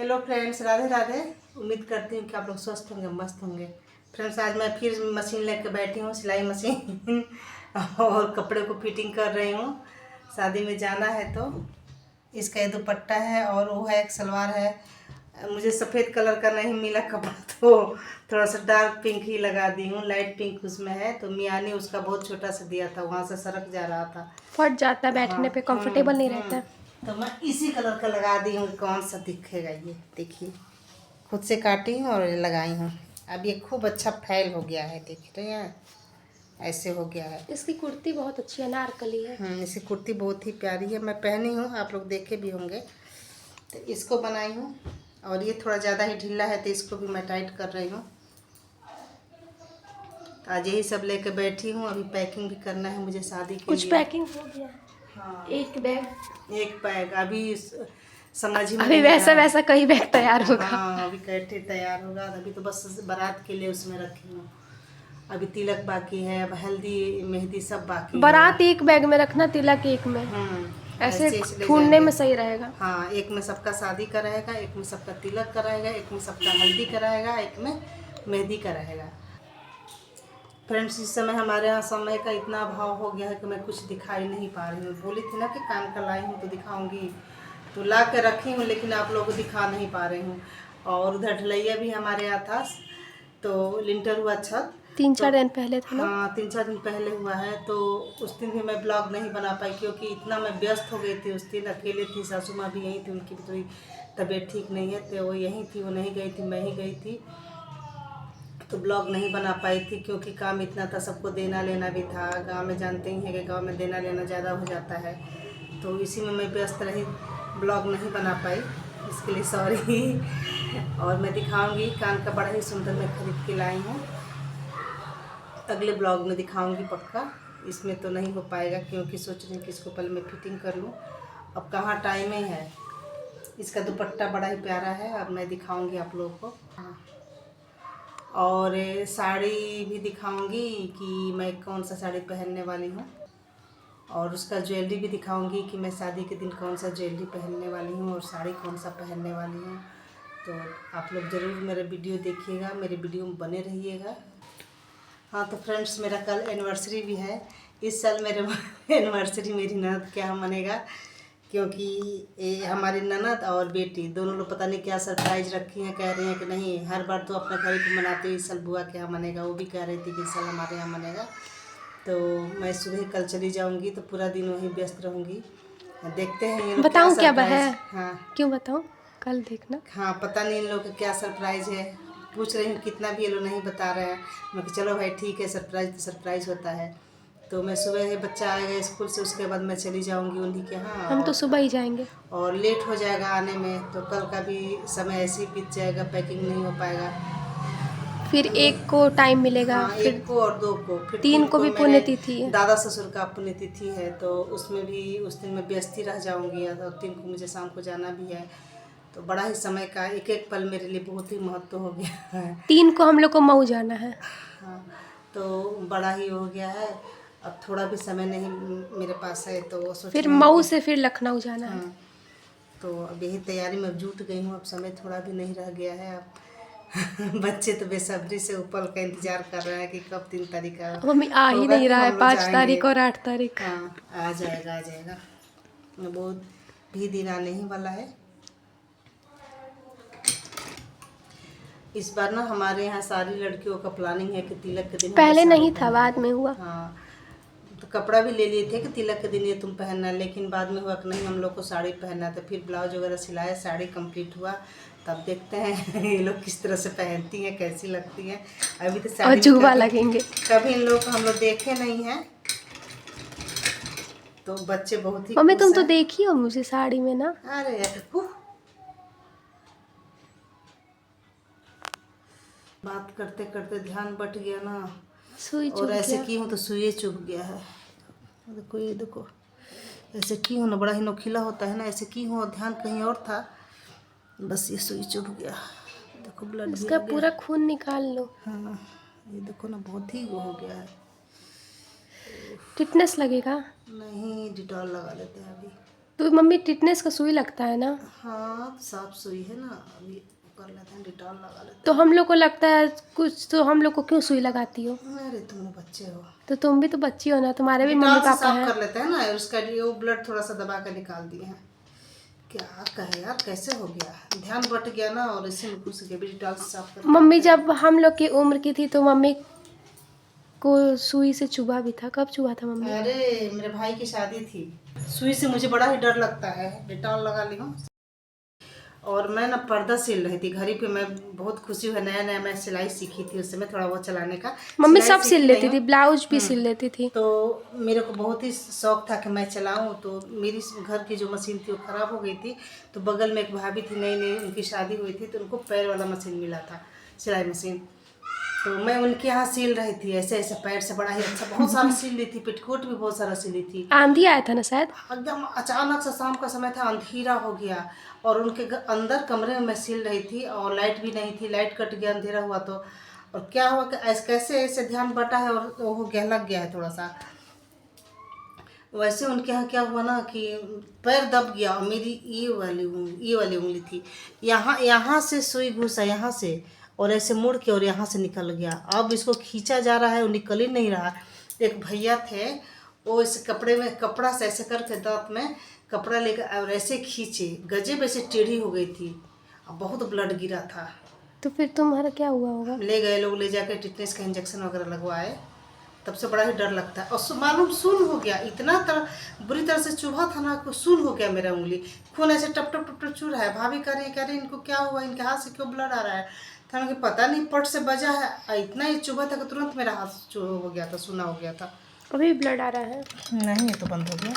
Hello friends, Radhe Radhe. उम्मीद करती हूँ कि आप लोग स्वस्थ होंगे, मस्त होंगे। फ्रेंड्स, आज मैं फिर मशीन लेकर बैठी हूँ, सिलाई मशीन और कपड़े को फिटिंग कर रही हूँ। शादी में जाना है तो इसका ये दुपट्टा है और वो है एक सलवार है। मुझे सफ़ेद कलर का नहीं मिला कपड़ा तो थोड़ा सा डार्क पिंक ही लगा दी हूँ। लाइट पिंक उसमें है, तो मियाँ ने उसका बहुत छोटा सा दिया था, वहाँ से सरक जा रहा था, फट जाता है, बैठने पे कंफर्टेबल नहीं रहता है। तो मैं इसी कलर का लगा दी हूँ। कौन सा दिखेगा ये देखिए, खुद से काटी हूँ और लगाई हूँ। अब ये खूब अच्छा फैल हो गया है, देख रहे हैं, ऐसे हो गया है। इसकी कुर्ती बहुत अच्छी अनारकली है। इसकी कुर्ती बहुत ही प्यारी है, मैं पहनी हूँ, आप लोग देखे भी होंगे। तो इसको बनाई हूँ और ये थोड़ा ज़्यादा ही ढीला है तो इसको भी मैं टाइट कर रही हूँ। तो आज यही सब लेके बैठी हूँ। अभी पैकिंग भी करना है मुझे शादी के कुछ लिए। पैकिंग हो गया है। हाँ, एक बैग अभी समझ ही में अभी नहीं वैसा रहा। वैसा कई बैग तैयार होगा। हाँ, अभी कैसे तैयार होगा। अभी तो बस बारात के लिए उसमें रखी हूँ। अभी तिलक बाकी है, अब हल्दी मेहंदी सब बाकी है। बारात एक बैग में रखना, तिलक एक में, ऐसे ऐसे ले ढूंढने जाएंगे। में सही रहेगा। हाँ, एक में सबका शादी का रहेगा, एक में सबका तिलक का रहेगा, एक में सबका हल्दी का रहेगा, एक में मेहंदी का रहेगा। फ्रेंड्स, इस समय हमारे यहाँ समय का इतना अभाव हो गया है कि मैं कुछ दिखाई नहीं पा रही हूँ। बोली थी ना कि काम का लाई हूँ तो दिखाऊंगी, तो ला के रखी हूँ, लेकिन आप लोगों को दिखा नहीं पा रही हूँ। और उधर ढलैया भी हमारे यहाँ था, तो लिंटर हुआ छत 3-4 तो। दिन पहले था ना। हाँ, 3-4 दिन पहले हुआ है। तो उस दिन भी मैं ब्लॉग नहीं बना पाई क्योंकि इतना मैं व्यस्त हो गई थी। उस दिन अकेले थी, सासू माँ भी यहीं थी, उनकी भी थोड़ी तबीयत ठीक नहीं है, तो वो यहीं थी, वो नहीं गई थी, मैं ही गई थी। तो ब्लॉग नहीं बना पाई थी क्योंकि काम इतना था, सबको देना लेना भी था। गांव में जानते ही हैं कि गांव में देना लेना ज़्यादा हो जाता है, तो इसी में मैं व्यस्त रही, ब्लॉग नहीं बना पाई, इसके लिए सॉरी। और मैं दिखाऊंगी, कान का बड़ा ही सुंदर मैं खरीद के लाई हूँ, अगले ब्लॉग में दिखाऊंगी पक्का। इसमें तो नहीं हो पाएगा क्योंकि सोच रही हूँ कि इसको पहले मैं फिटिंग कर लूँ। अब कहाँ टाइम ही है। इसका दुपट्टा बड़ा ही प्यारा है, अब मैं दिखाऊंगी आप लोगों को। हाँ, और साड़ी भी दिखाऊंगी कि मैं कौन सा साड़ी पहनने वाली हूँ, और उसका ज्वेलरी भी दिखाऊंगी कि मैं शादी के दिन कौन सा ज्वेलरी पहनने वाली हूँ और साड़ी कौन सा पहनने वाली हूँ। तो आप लोग ज़रूर मेरा वीडियो देखिएगा, मेरे वीडियो में बने रहिएगा। हाँ, तो फ्रेंड्स, मेरा कल एनिवर्सरी भी है। इस साल मेरे एनिवर्सरी मेरी ननद के यहाँ मनेगा, क्योंकि ये हमारी ननद और बेटी दोनों लोग पता नहीं क्या सरप्राइज रखी हैं। कह रही हैं कि नहीं, हर बार तो अपने घर पे मनाते हो, इस साल बुआ के यहाँ मनेगा। वो भी कह रही थी कि इस साल हमारे यहाँ मनेगा। तो मैं सुबह कल चली जाऊँगी, तो पूरा दिन वहीं व्यस्त रहूँगी। देखते हैं ये लोग क्या बताऊं क्या है? सरप्राइज। हाँ, क्यों बताऊं, कल देखना। हाँ, पता नहीं इन लोग का क्या सरप्राइज है। पूछ रही हूँ कितना भी, ये लोग नहीं बता रहे हैं। मैं कि चलो भाई ठीक है, सरप्राइज तो सरप्राइज होता है। तो मैं सुबह बच्चा आएगा स्कूल से, उसके बाद मैं चली जाऊँगी उन्हीं के यहाँ। हम तो सुबह ही जाएंगे। और लेट हो जाएगा आने में, तो कल का भी समय ऐसे ही बीत जाएगा, पैकिंग नहीं हो पाएगा। फिर 1 को टाइम मिलेगा, हाँ, फिर 1 को और 2 को, फिर 3 3 को को भी मेरे पुण्यतिथि है। दादा ससुर का पुण्यतिथि है, तो उसमें भी उस दिन मैं व्यस्त ही रह जाऊँगी। और 3 को मुझे शाम को जाना भी है। तो बड़ा ही समय का एक एक पल मेरे लिए बहुत ही महत्व हो गया है। 3 को हम लोग को मऊ जाना है। हाँ, तो बड़ा ही हो गया है। अब थोड़ा भी समय नहीं मेरे पास है, तो सोच फिर रही हूँ मऊ कि से फिर लखनऊ जाना है। हाँ, तो अब यही तैयारी में जुट गई हूँ। अब समय थोड़ा भी नहीं रह गया है अब। बच्चे तो बेसब्री से उपल का इंतजार कर रहे हैं कि कब 3 तारीख का मम्मी आ ही होगा नहीं कि रहा है, हम लोग 5 जाएंगे। तारीख और 8 तारीख। हाँ, आ जाएगा, आ जाएगा, बहुत भी दिन आने ही वाला है। इस बार ना हमारे यहाँ सारी लड़कियों का प्लानिंग है कि तिलक के दिन हमको पहले साड़ी नहीं था, पहनना बाद है। में हुआ। हाँ, तो कपड़ा भी ले लिए थे कि तिलक के दिन ये तुम पहनना, लेकिन बाद में हुआ कि नहीं, हम लोग को साड़ी पहनना। तो फिर ब्लाउज वगैरह सिलाया, साड़ी कंप्लीट हुआ, तब देखते हैं ये लोग किस तरह से पहनती हैं, कैसी लगती हैं। अभी तो और शादी में जुबा कभी लगेंगे। कभी इन लोग को हम लोग देखे नहीं हैं, तो बच्चे बहुत ही मम्मी तुम खुश तो हैं। देखी हो मुझे साड़ी में ना। अरे यार, बात करते करते ध्यान बट गया ना, सुई और चुभ ऐसे गया। की हूँ तो सुई चुभ गया है। देखो, ये देखो, ऐसे की हूँ ना, बड़ा ही नोखिला होता है ना, ऐसे की हूँ और ध्यान कहीं और था, बस ये सुई चुभ गया। देखो, ब्लड भी इसका आ गया। पूरा खून निकाल लो। हाँ, ये देखो ना, बहुत ही वो हो गया है। टिटनेस लगेगा। नहीं, डिटॉल लगा लेते हैं अभी। तो मम्मी टिटनेस का सुई लगता है ना? हाँ साफ सुई है ना, अभी कर लेते हैं, डिटॉल लगा लेते तो हम लोग को लगता है कुछ, तो हम लोग को क्यों सुई लगाती हो? हैं। अरे तुम लोग बच्चे हो, तो तुम भी तो बच्ची हो ना, तुम्हारे भी मम्मी डिटॉल से पापा साफ हैं। कर लेते हैं ना, उसका वो ब्लड थोड़ा सा दबा कर निकाल दिए हैं। क्या कहे यार, कैसे हो गया, ध्यान बट गया ना और इसी में घुस गया, भी डिटॉल से साफ कर। मम्मी जब हम लोग की उम्र की थी तो मम्मी को सुई से चुभा भी था। कब चुभा था मम्मी? अरे मेरे भाई की शादी थी, सुई से मुझे बड़ा ही डर लगता है, डिटॉल लगा ली हूँ। और मैं ना पर्दा सिल रही थी घड़ी पे, मैं बहुत खुशी हुई, नया नया मैं सिलाई सीखी थी, उस समय थोड़ा बहुत चलाने का। मम्मी सिलाई सब सिल सीखी लेती नहीं थी, हूँ। ब्लाउज भी सिल लेती थी। तो मेरे को बहुत ही शौक था कि मैं चलाऊं, तो मेरी घर की जो मशीन थी वो ख़राब हो गई थी। तो बगल में एक भाभी थी, नई नई उनकी शादी हुई थी, तो उनको पैर वाला मशीन मिला था, सिलाई मशीन। तो मैं उनके यहाँ सिल रही थी, ऐसे ऐसे पैर से बड़ा ही अच्छा, बहुत सारा सिल ली थी, पेटीकोट भी बहुत सारा सिली थी। आंधी आया था ना शायद? एकदम अचानक से शाम का समय था, अंधेरा हो गया, और उनके अंदर कमरे में मैं सिल रही थी, और लाइट भी नहीं थी, लाइट कट गया, अंधेरा हुआ तो। और क्या हुआ कि ऐसे कैसे ऐसे ध्यान बटा है और वो हो गया, लग गया है थोड़ा सा। वैसे उनके यहाँ क्या हुआ ना कि पैर दब गया, और मेरी ये वाली उंगली थी, यहाँ यहाँ से सुई घुसा यहाँ से, और ऐसे मुड़ के और यहाँ से निकल गया। अब इसको खींचा जा रहा है, वो निकल ही नहीं रहा। एक भैया थे, वो इस कपड़े में कपड़ा से ऐसे करके दांत में कपड़ा लेकर और ऐसे खींचे, गजेब ऐसे टेढ़ी हो गई थी, और बहुत ब्लड गिरा था। तो फिर तुम्हारा क्या हुआ होगा? ले गए लोग, ले जाकर टिटनेस का इंजेक्शन वगैरह लगवाए। तब से बड़ा ही डर लगता है, और मालूम सुन हो गया, इतना बुरी तरह से चुभा था ना, को सुन हो गया मेरा उंगली, खून ऐसे टप टप टप टप चू रहा है। भाभी कह रही इनको क्या हुआ, इनके हाथ से क्यों ब्लड आ रहा है। था मुझे पता नहीं, पट से बजा है, इतना ही चुभा था कि तुरंत मेरा हाथ हो गया था, सुना हो गया था। अभी ब्लड आ रहा है? नहीं, ये तो बंद हो गया।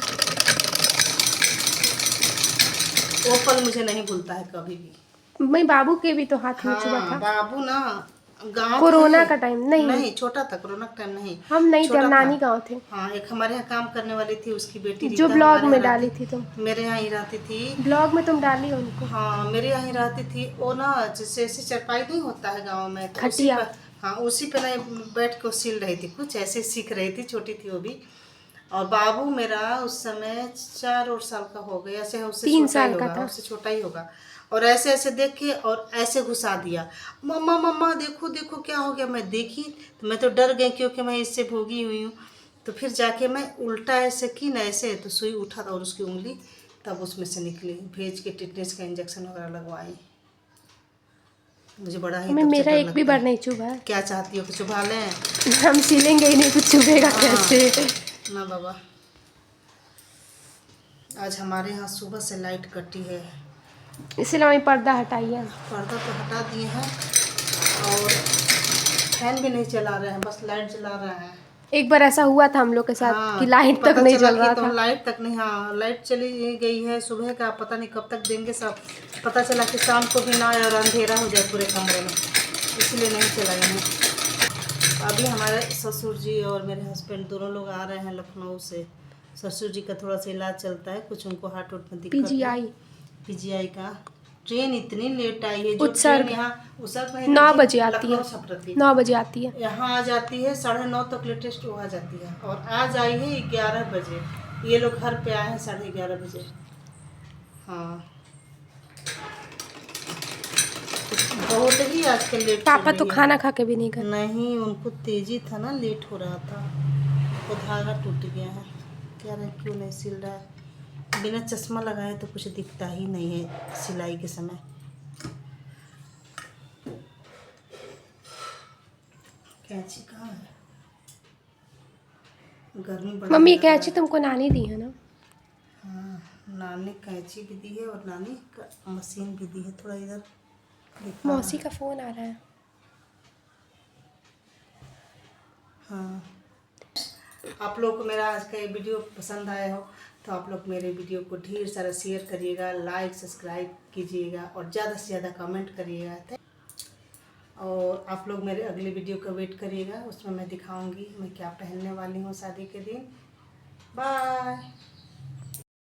वो पल मुझे नहीं भूलता है कभी भी। मेरे बाबू के भी तो हाथ में चुभा हाँ था। बाबू ना गाँव कोरोना थे। का टाइम? नहीं छोटा था, कोरोना का टाइम नहीं, हम नहीं थे, छोटा हम था। नानी गाँव थे। हाँ, एक हमारे यहाँ काम करने वाली थी, उसकी बेटी जो रीता ब्लॉग हमारे में यहाँ डाली रहती, थी तुम, मेरे यहाँ ही रहती थी। ब्लॉग में तुम डाली हो उनको। हाँ मेरे यहाँ ही रहती थी। वो ना जैसे ऐसे चरपाई नहीं होता है गाँव में, तो उसी खटिया। पर, हाँ उसी पर ना बैठ के सिल रही थी, कुछ ऐसे सीख रही थी, छोटी थी वो भी। और बाबू मेरा उस समय 4 और साल का हो गया, ऐसे उससे 3 छोटा ही साल का होगा, था। उससे छोटा ही होगा। और ऐसे ऐसे देख के और ऐसे घुसा दिया, मम्मा मम्मा देखो देखो क्या हो गया। मैं देखी तो मैं तो डर गई, क्योंकि मैं इससे भोगी हुई हूँ। तो फिर जाके मैं उल्टा ऐसे की ना, ऐसे तो सुई उठा था और उसकी उंगली तब उसमें से निकली, भेज के टिटनेस का इंजेक्शन वगैरह लगवाई। मुझे बड़ा ही हमें तब से मेरा डर एक भी लगता बार है। नहीं चुभा है। क्या चाहती हो कि चुभा लें? हम सिलेंगे ही नहीं तो चुभेगा हाँ। कैसे? ना बाबा, आज हमारे यहाँ सुबह से लाइट कटी है, इसलिए हमें पर्दा हटाइए। पर्दा तो हटा दिए हैं, और फैन भी नहीं चला रहे हैं, बस लाइट जला रहे हैं। एक बार ऐसा हुआ था हम लोग के साथ हाँ, कि लाइट तक पता नहीं चला जल कि रहा तो था। लाइट तक नहीं, हाँ लाइट चली गई है सुबह का, पता नहीं कब तक देंगे सब। पता चला कि शाम को भी ना आए और अंधेरा हो जाए पूरे कमरे में, इसलिए नहीं चलाए हैं। अभी हमारे ससुर जी और मेरे हस्बैंड दोनों लोग आ रहे हैं लखनऊ से। ससुर जी का थोड़ा सा इलाज चलता है, कुछ उनको हार्ट वार्ट में दिक्कत है। पीजीआई का। ट्रेन इतनी लेट आई है, जो ट्रेन यहाँ उत्सर्ग नहीं 9 बजे आती है, लखनऊ छपरती 9 बजे आती है। यहाँ आ जाती है 9:30 तक लेटेस्ट वो आ जाती है, और आज आई है 11 बजे। ये लोग घर पे आए हैं 11:30 बजे। हाँ बहुत ही आजकल लेट चल पापा तो रही है। खाना खा के भी नहीं गए। नहीं, उनको तेजी था ना, लेट हो रहा था, वो धागा टूट गया है। क्या रहे क्यों नहीं सिल रहा है। बिना चश्मा लगाए तो कुछ दिखता ही नहीं है सिलाई के समय। कैंची कहाँ है? गर्मी बड़ा मम्मी लग रहा कैंची है। तुमको नानी दी है ना? हाँ, नानी कैंची भी दी है और नानी का मशीन भी दी है। थोड़ा इधर दिखा। मौसी का फ़ोन आ रहा है। हाँ, आप लोग को मेरा आज का ये वीडियो पसंद आया हो तो आप लोग मेरे वीडियो को ढेर सारा शेयर करिएगा, लाइक सब्सक्राइब कीजिएगा, और ज़्यादा से ज़्यादा कमेंट करिएगा। और आप लोग मेरे अगले वीडियो का वेट करिएगा, उसमें मैं दिखाऊंगी मैं क्या पहनने वाली हूँ शादी के दिन। बाय।